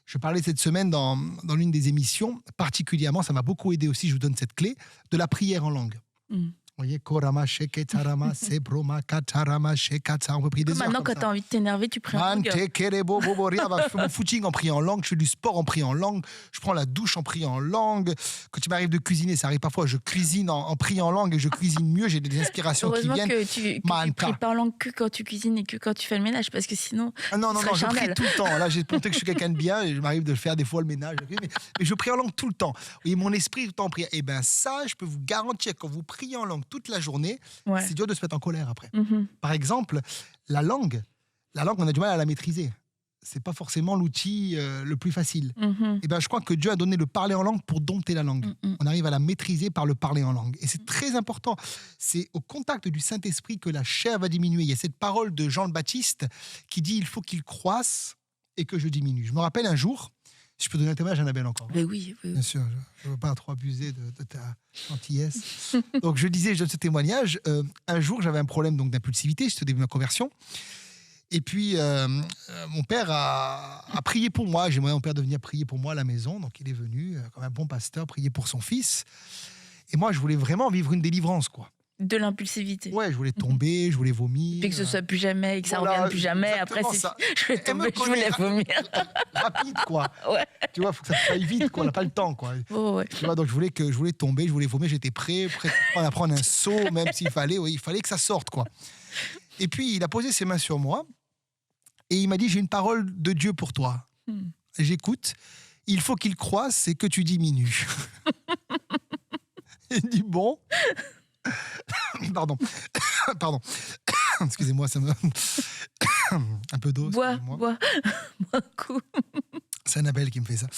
Je parlais cette semaine dans l'une des émissions, particulièrement, ça m'a beaucoup aidé aussi, je vous donne cette clé, de la prière en langue. Vous voyez, Korama, Sheketarama, Sebroma, Katarama, Shekata. On peut prier des heures. Maintenant, quand tu as envie de t'énerver, tu pries en langue. Je fais mon footing en priant en langue, je fais du sport en priant en langue, je prends la douche en priant en langue. Quand il m'arrive de cuisiner, ça arrive parfois, je cuisine en priant en langue et je cuisine mieux, j'ai des inspirations qui viennent. Heureusement que tu pries pas en langue que quand tu cuisines et que quand tu fais le ménage, parce que sinon. Non, je prie tout le temps. Là, j'ai montré que je suis quelqu'un de bien et il m'arrive de faire des fois le ménage. Mais je prie en langue tout le temps. Et mon esprit tout le temps en prière. Et bien ça, je peux vous garantir, quand vous priez en langue toute la journée, c'est dur de se mettre en colère après. Par exemple, la langue, on a du mal à la maîtriser. C'est pas forcément l'outil le plus facile. Et ben, je crois que Dieu a donné le parler en langue pour dompter la langue. On arrive à la maîtriser par le parler en langue. Et c'est très important. C'est au contact du Saint-Esprit que la chair va diminuer. Il y a cette parole de Jean le Baptiste qui dit « Il faut qu'il croisse et que je diminue ». Je me rappelle un jour, si je peux donner un témoignage à Annabelle encore. Mais oui. Bien sûr, je ne veux pas trop abuser de ta gentillesse. Donc je donne ce témoignage. Un jour, j'avais un problème donc, d'impulsivité, j'étais au début de ma conversion. Et puis, mon père a prié pour moi. J'aimerais mon père de venir prier pour moi à la maison. Donc il est venu, comme un bon pasteur, prier pour son fils. Et moi, je voulais vraiment vivre une délivrance, quoi. De l'impulsivité. Ouais, je voulais tomber, je voulais vomir. Et que ce soit plus jamais, et que ça revienne plus jamais. Après, ça. Je vais tomber, je voulais vomir. Rapide, quoi. Ouais. Tu vois, il faut que ça se fasse vite, quoi. On n'a pas le temps, quoi. Ouais. Tu vois, donc je voulais tomber, je voulais vomir, j'étais prêt à prendre un seau, même s'il fallait. Oui, il fallait que ça sorte, quoi. Et puis, il a posé ses mains sur moi et il m'a dit, j'ai une parole de Dieu pour toi. J'écoute. Il faut qu'il croisse et que tu diminues. Il dit, bon... Pardon. Excusez-moi, ça me... un peu d'eau. Bois un coup. C'est Annabelle qui me fait ça.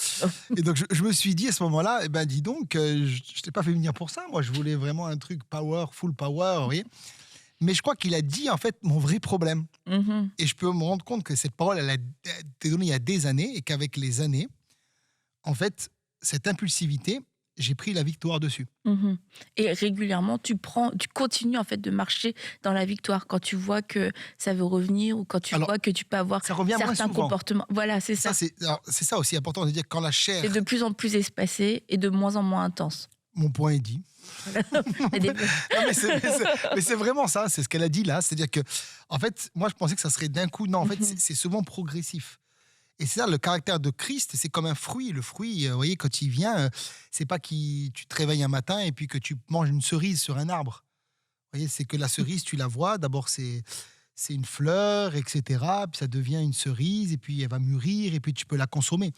Et donc, je me suis dit à ce moment-là, eh ben, dis donc, je ne t'ai pas fait venir pour ça. Moi, je voulais vraiment un truc full power, vous voyez. Mais je crois qu'il a dit, en fait, mon vrai problème. Mhm. Et je peux me rendre compte que cette parole, elle a été donnée il y a des années et qu'avec les années, en fait, cette impulsivité, j'ai pris la victoire dessus. Mhm. Et régulièrement, tu continues en fait de marcher dans la victoire quand tu vois que ça veut revenir ou quand tu Alors, vois que tu peux avoir ça revient moins certains souvent. comportements. Voilà, c'est ça. C'est ça aussi important de dire quand la chair... C'est de plus en plus espacé et de moins en moins intense. Mon point est dit. Et des- Non, mais c'est vraiment ça, c'est ce qu'elle a dit là. C'est-à-dire que, en fait, moi je pensais que ça serait d'un coup. Non, en fait, c'est souvent progressif. Et c'est ça, le caractère de Christ, c'est comme un fruit. Le fruit, vous voyez, quand il vient, c'est pas que tu te réveilles un matin et puis que tu manges une cerise sur un arbre. Vous voyez, c'est que la cerise, tu la vois, d'abord c'est une fleur, etc. Puis ça devient une cerise et puis elle va mûrir et puis tu peux la consommer.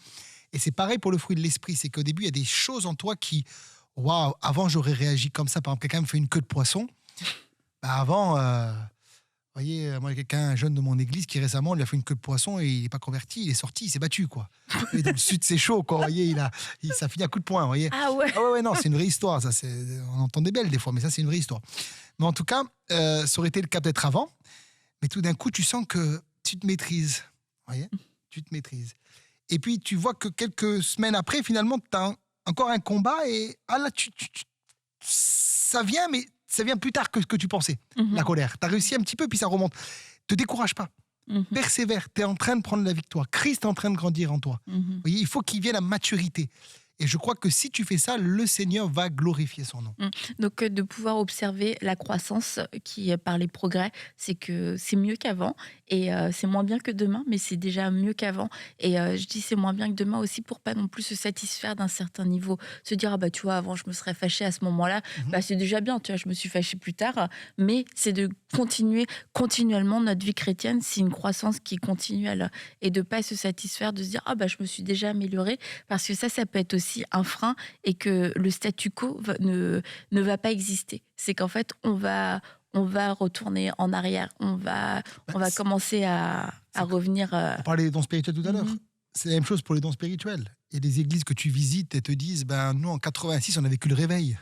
Et c'est pareil pour le fruit de l'esprit, c'est qu'au début, il y a des choses en toi qui, waouh, avant j'aurais réagi comme ça. Par exemple, quelqu'un me fait une queue de poisson. Bah avant, vous voyez, moi, un jeune de mon église qui récemment lui a fait une queue de poisson et il n'est pas converti, il est sorti, il s'est battu, quoi. Et dans le sud, c'est chaud, quoi. Vous voyez, ça finit à coup de poing, vous voyez. Ah ouais. Ah ouais, non, c'est une vraie histoire. Ça, on entend des belles des fois, mais ça, c'est une vraie histoire. Mais en tout cas, ça aurait été le cas peut-être avant. Mais tout d'un coup, tu sens que tu te maîtrises. Vous voyez, tu te maîtrises. Et puis, tu vois que quelques semaines après, finalement, tu as encore un combat et là, ça vient, mais ça vient plus tard que ce que tu pensais, la colère. Tu as réussi un petit peu, puis ça remonte. Te décourage pas. Persévère. Tu es en train de prendre la victoire. Christ est en train de grandir en toi. Vous voyez, il faut qu'il vienne à maturité. Et je crois que si tu fais ça, le Seigneur va glorifier son nom. Donc, de pouvoir observer la croissance qui, par les progrès, c'est que c'est mieux qu'avant. Et c'est moins bien que demain, mais c'est déjà mieux qu'avant. Et je dis c'est moins bien que demain aussi pour pas non plus se satisfaire d'un certain niveau. Se dire, ah bah tu vois, avant je me serais fâchée à ce moment-là. Bah, c'est déjà bien, tu vois, je me suis fâchée plus tard. Mais c'est de continuer continuellement notre vie chrétienne. C'est une croissance qui est continuelle. Et de pas se satisfaire, de se dire, ah bah je me suis déjà améliorée. Parce que ça peut être aussi un frein et que le statu quo ne va pas exister. C'est qu'en fait, on va retourner en arrière. On va commencer à revenir. On parlait des dons spirituels tout à l'heure. C'est la même chose pour les dons spirituels. Il y a des églises que tu visites et te disent, nous en 86, on a vécu le réveil.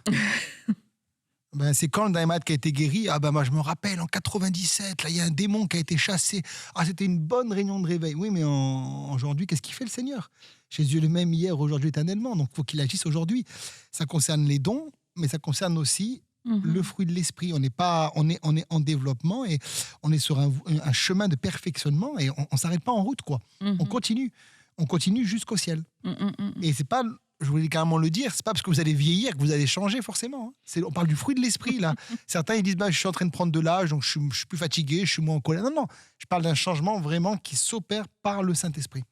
C'est quand le dernier malade qui a été guéri? Moi je me rappelle en 97, là il y a un démon qui a été chassé. C'était une bonne réunion de réveil. Oui, mais aujourd'hui, qu'est-ce qu'il fait le Seigneur? Jésus est le même hier, aujourd'hui, éternellement. Donc il faut qu'il agisse aujourd'hui. Ça concerne les dons, mais ça concerne aussi le fruit de l'esprit. On est en développement et on est sur un chemin de perfectionnement et on s'arrête pas en route, quoi. On continue jusqu'au ciel. Et c'est pas, je voulais carrément le dire, c'est pas parce que vous allez vieillir que vous allez changer forcément. On parle du fruit de l'esprit là. Certains ils disent je suis en train de prendre de l'âge donc je suis plus fatigué, je suis moins en colère. Non, je parle d'un changement vraiment qui s'opère par le Saint-Esprit.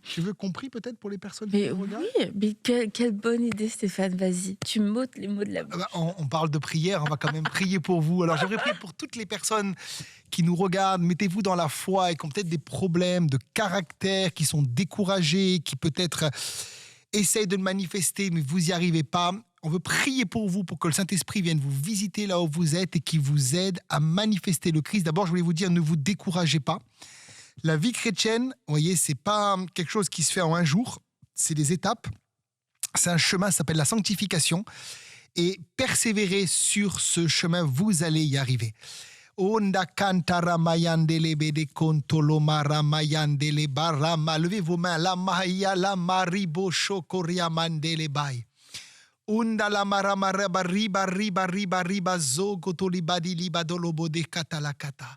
Tu veux compris peut-être pour les personnes qui nous regardent? Oui, mais quelle bonne idée Stéphane, vas-y, tu m'ôtes les mots de la bouche. On parle de prière, on va quand même prier pour vous. Alors j'aimerais prier pour toutes les personnes qui nous regardent, mettez-vous dans la foi et qui ont peut-être des problèmes de caractère, qui sont découragés, qui peut-être essayent de le manifester, mais vous n'y arrivez pas. On veut prier pour vous, pour que le Saint-Esprit vienne vous visiter là où vous êtes et qu'il vous aide à manifester le Christ. D'abord, je voulais vous dire, ne vous découragez pas. La vie chrétienne, vous voyez, c'est pas quelque chose qui se fait en un jour, c'est des étapes. C'est un chemin, ça s'appelle la sanctification. Et persévérez sur ce chemin, vous allez y arriver. Onda kantara mayandele bede kontolo mara mayandele barama. Levez vos mains. La mahaya la maribo shokoria mandele bay. Unda la maramara riba riba riba riba zo kotoli badi liba dolobo de katalakata.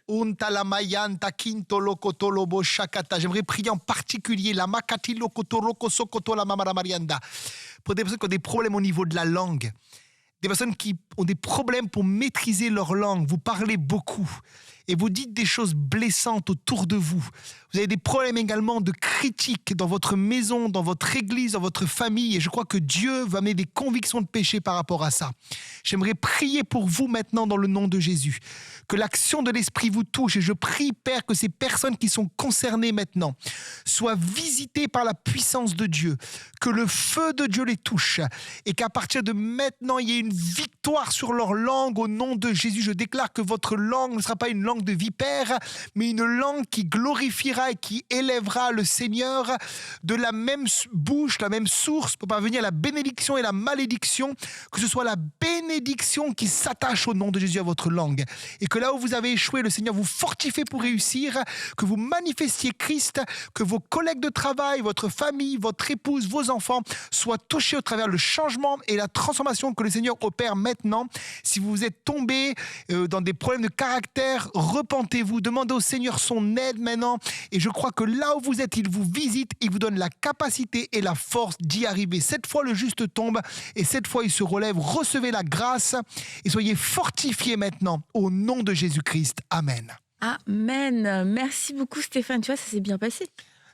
Unta la mayanta kinto lokotolobo shakata. J'aimerais prier en particulier la makati lokotoroko sokoto la mamara marianda. Pour des personnes qui ont des problèmes au niveau de la langue. Des personnes qui ont des problèmes pour maîtriser leur langue. Vous parlez beaucoup et vous dites des choses blessantes autour de vous. Vous avez des problèmes également de critiques dans votre maison, dans votre église, dans votre famille. Et je crois que Dieu va mettre des convictions de péché par rapport à ça. J'aimerais prier pour vous maintenant dans le nom de Jésus. Que l'action de l'Esprit vous touche. Et je prie, Père, que ces personnes qui sont concernées maintenant soient visitées par la puissance de Dieu. Que le feu de Dieu les touche. Et qu'à partir de maintenant, il y ait une victoire sur leur langue au nom de Jésus. Je déclare que votre langue ne sera pas une langue langue de vipère, mais une langue qui glorifiera et qui élèvera le Seigneur. De la même bouche, la même source peut parvenir la bénédiction et la malédiction, que ce soit la bénédiction qui s'attache au nom de Jésus à votre langue. Et que là où vous avez échoué, le Seigneur vous fortifie pour réussir, que vous manifestiez Christ, que vos collègues de travail, votre famille, votre épouse, vos enfants soient touchés au travers le changement et la transformation que le Seigneur opère maintenant. Si vous êtes tombé dans des problèmes de caractère, repentez-vous, demandez au Seigneur son aide maintenant. Et je crois que là où vous êtes, il vous visite, il vous donne la capacité et la force d'y arriver. Cette fois, le juste tombe et cette fois, il se relève. Recevez la grâce et soyez fortifiés maintenant au nom de Jésus-Christ. Amen. Amen. Merci beaucoup Stéphane. Tu vois, ça s'est bien passé.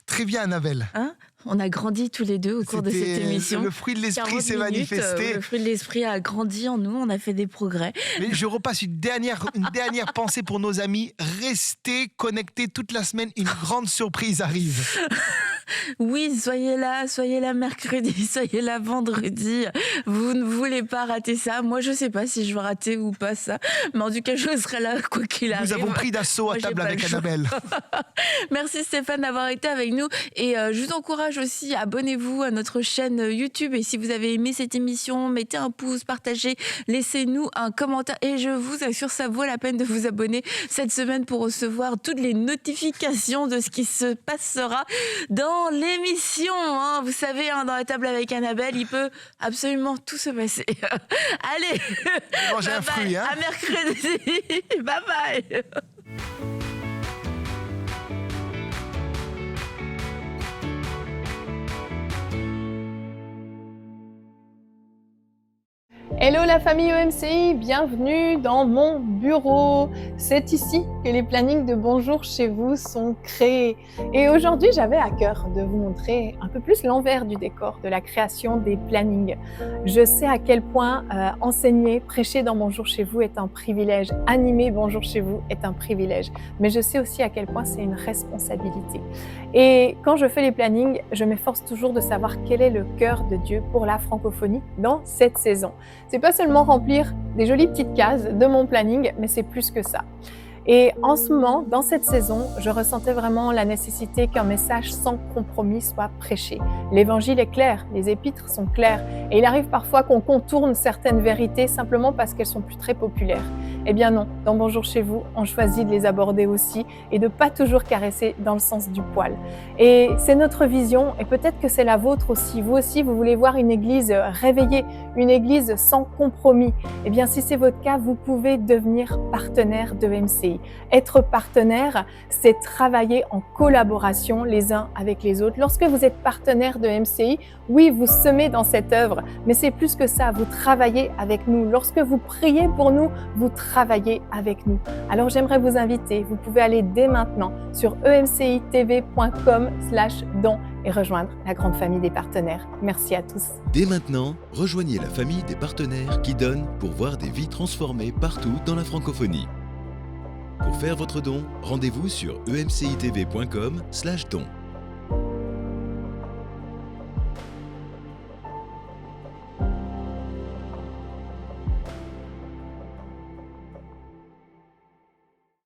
Très bien, Annabelle. Hein, on a grandi tous les deux au cours de cette émission. Le fruit de l'esprit s'est manifesté. Le fruit de l'esprit a grandi en nous, on a fait des progrès. Mais je repasse une dernière pensée pour nos amis. Restez connectés toute la semaine, une grande surprise arrive. Oui, soyez là mercredi, soyez là vendredi. Vous ne voulez pas rater ça. Moi, je ne sais pas si je vais rater ou pas ça. Mais en tout cas, je serai là quoi qu'il arrive. Nous avons pris d'assaut à table avec Annabelle. Merci Stéphane d'avoir été avec nous. Et je vous encourage aussi, abonnez-vous à notre chaîne YouTube. Et si vous avez aimé cette émission, mettez un pouce, partagez, laissez-nous un commentaire. Et je vous assure, ça vaut la peine de vous abonner cette semaine pour recevoir toutes les notifications de ce qui se passera dans l'émission, hein. Vous savez, hein, dans la table avec Annabelle, il peut absolument tout se passer. Allez, manger un fruit, hein. À mercredi. Bye bye. Hello la famille EMCI, bienvenue dans mon bureau. C'est ici que les plannings de Bonjour chez vous sont créés. Et aujourd'hui, j'avais à cœur de vous montrer un peu plus l'envers du décor de la création des plannings. Je sais à quel point enseigner, prêcher dans Bonjour chez vous est un privilège, animer Bonjour chez vous est un privilège. Mais je sais aussi à quel point c'est une responsabilité. Et quand je fais les plannings, je m'efforce toujours de savoir quel est le cœur de Dieu pour la francophonie dans cette saison. C'est pas seulement remplir des jolies petites cases de mon planning, mais c'est plus que ça. Et en ce moment, dans cette saison, je ressentais vraiment la nécessité qu'un message sans compromis soit prêché. L'évangile est clair, les épîtres sont clairs, et il arrive parfois qu'on contourne certaines vérités simplement parce qu'elles sont plus très populaires. Eh bien non, dans Bonjour chez vous, on choisit de les aborder aussi et de pas toujours caresser dans le sens du poil. Et c'est notre vision, et peut-être que c'est la vôtre aussi. Vous aussi, vous voulez voir une église réveillée, une église sans compromis. Eh bien, si c'est votre cas, vous pouvez devenir partenaire de MCI. Être partenaire, c'est travailler en collaboration les uns avec les autres. Lorsque vous êtes partenaire de MCI, oui, vous semez dans cette œuvre, mais c'est plus que ça, vous travaillez avec nous. Lorsque vous priez pour nous, vous travaillez avec nous. Alors j'aimerais vous inviter, vous pouvez aller dès maintenant sur emcitv.com/don et rejoindre la grande famille des partenaires. Merci à tous. Dès maintenant, rejoignez la famille des partenaires qui donnent pour voir des vies transformées partout dans la francophonie. Pour faire votre don, rendez-vous sur emcitv.com/don.